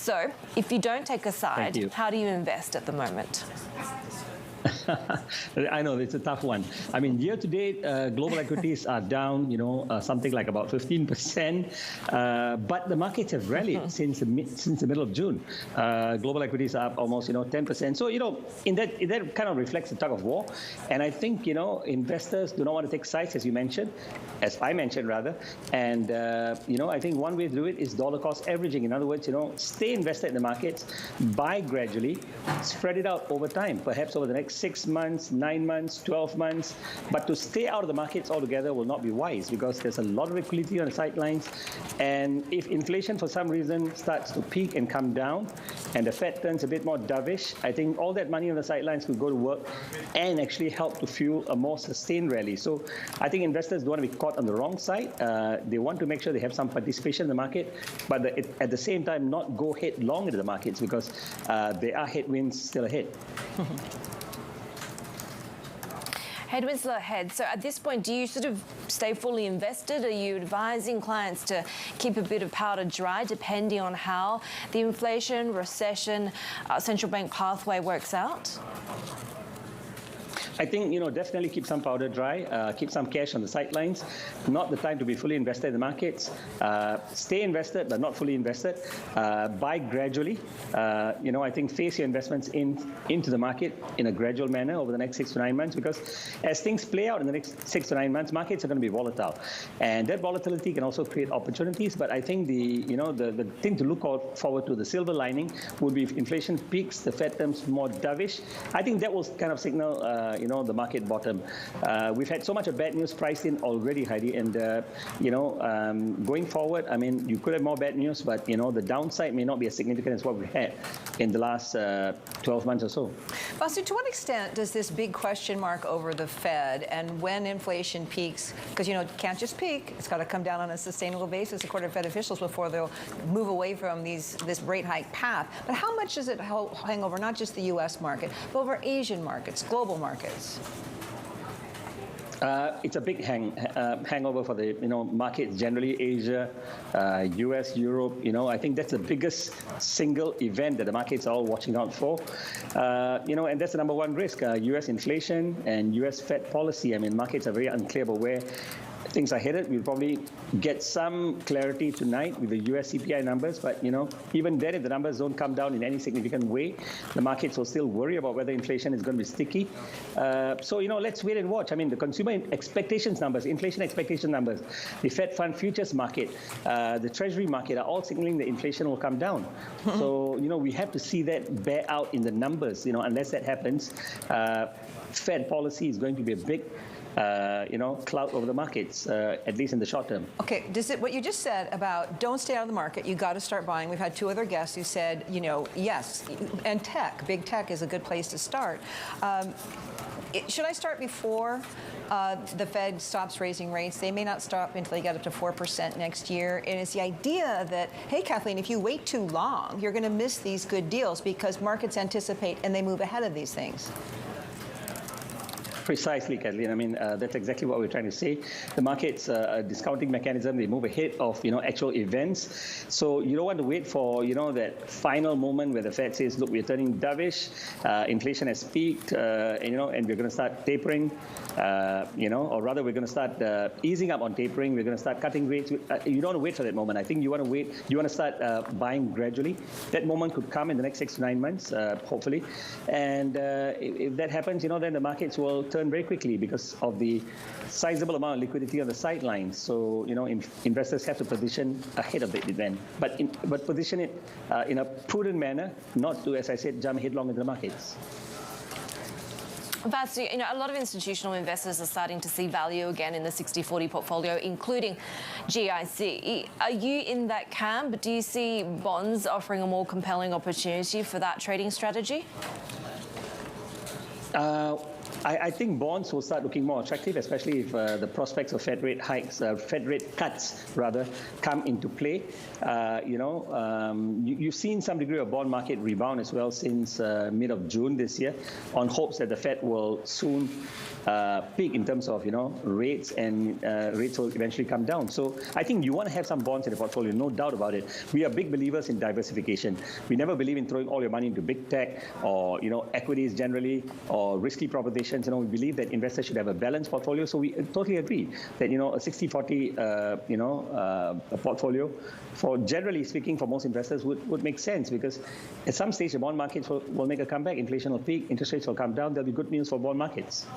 So if you don't take a side, how do you invest at the moment? I know it's a tough one. I mean, year to date, global equities are down, something like about 15%. But the markets have rallied since the middle of June. Global equities are up almost, 10%. So, in that kind of reflects the tug of war. And I think, investors do not want to take sides, as I mentioned rather. And, I think one way to do it is dollar cost averaging. In other words, stay invested in the markets, buy gradually, spread it out over time, perhaps over the next 6 months, 9 months, 12 months. But to stay out of the markets altogether will not be wise because there's a lot of liquidity on the sidelines. And if inflation for some reason starts to peak and come down and the Fed turns a bit more dovish, I think all that money on the sidelines could go to work and actually help to fuel a more sustained rally. So I think investors don't want to be caught on the wrong side. They want to make sure they have some participation in the market, but at the same time not go headlong into the markets because there are headwinds still ahead. Headwinds still ahead. So at this point, do you sort of stay fully invested? Are you advising clients to keep a bit of powder dry depending on how the inflation, recession, central bank pathway works out? I think, definitely keep some powder dry, keep some cash on the sidelines. Not the time to be fully invested in the markets. Stay invested, but not fully invested. Buy gradually. I think face your investments into the market in a gradual manner over the next 6 to 9 months, because as things play out in the next 6 to 9 months, markets are going to be volatile. And that volatility can also create opportunities. But I think the thing to look forward to, the silver lining, would be if inflation peaks, the Fed turns more dovish. I think that will kind of signal the market bottom. We've had so much of bad news priced in already, Haidi, and going forward, I mean, you could have more bad news, but the downside may not be as significant as what we had in the last 12 months or so. Vasu, to what extent does this big question mark over the Fed and when inflation peaks, because it can't just peak, it's got to come down on a sustainable basis according to Fed officials before they'll move away from this rate hike path. But how much does it hang over not just the U.S. market, but over Asian markets, global markets? It's a big hangover for the markets generally, Asia, US, Europe. I think that's the biggest single event that the markets are all watching out for. And that's the number one risk: US inflation and US Fed policy. I mean, markets are very unclear about where things are headed. We'll probably get some clarity tonight with the US CPI numbers, but even then, if the numbers don't come down in any significant way, the markets will still worry about whether inflation is going to be sticky. So let's wait and watch. I mean, the consumer expectations numbers, inflation expectation numbers, the Fed fund futures market, the Treasury market are all signaling that inflation will come down. So we have to see that bear out in the numbers. Unless that happens, Fed policy is going to be a big cloud over the markets, at least in the short term. Okay, what you just said about don't stay out of the market, you got to start buying. We've had 2 other guests who said, yes, and big tech is a good place to start. Should I start before the Fed stops raising rates? They may not stop until they get up to 4% next year. And it's the idea that, hey, Kathleen, if you wait too long, you're going to miss these good deals because markets anticipate and they move ahead of these things. Precisely, Kathleen. I mean, that's exactly what we're trying to say. The market's a discounting mechanism. They move ahead of, actual events. So you don't want to wait for, that final moment where the Fed says, look, we're turning dovish, inflation has peaked, and we're going to start tapering, or rather we're going to start easing up on tapering. We're going to start cutting rates. You don't want to wait for that moment. I think you want to wait. You want to start buying gradually. That moment could come in the next 6 to 9 months, hopefully. And if that happens, then the markets will turn very quickly because of the sizable amount of liquidity on the sidelines. So, investors have to position ahead of the event, but position it in a prudent manner, not to, as I said, jump headlong into the markets. Vasu, a lot of institutional investors are starting to see value again in the 60-40 portfolio, including GIC. Are you in that camp? Do you see bonds offering a more compelling opportunity for that trading strategy? I think bonds will start looking more attractive, especially if the prospects of Fed rate hikes, Fed rate cuts rather, come into play. You've seen some degree of bond market rebound as well since mid of June this year, on hopes that the Fed will soon peak in terms of rates, and rates will eventually come down. So I think you want to have some bonds in the portfolio, no doubt about it. We are big believers in diversification. We never believe in throwing all your money into big tech or equities generally or risky propositions. We believe that investors should have a balanced portfolio. So we totally agree that a 60-40 portfolio, for generally speaking, for most investors would make sense, because at some stage the bond markets will make a comeback. Inflation will peak, interest rates will come down. There'll be good news for bond markets.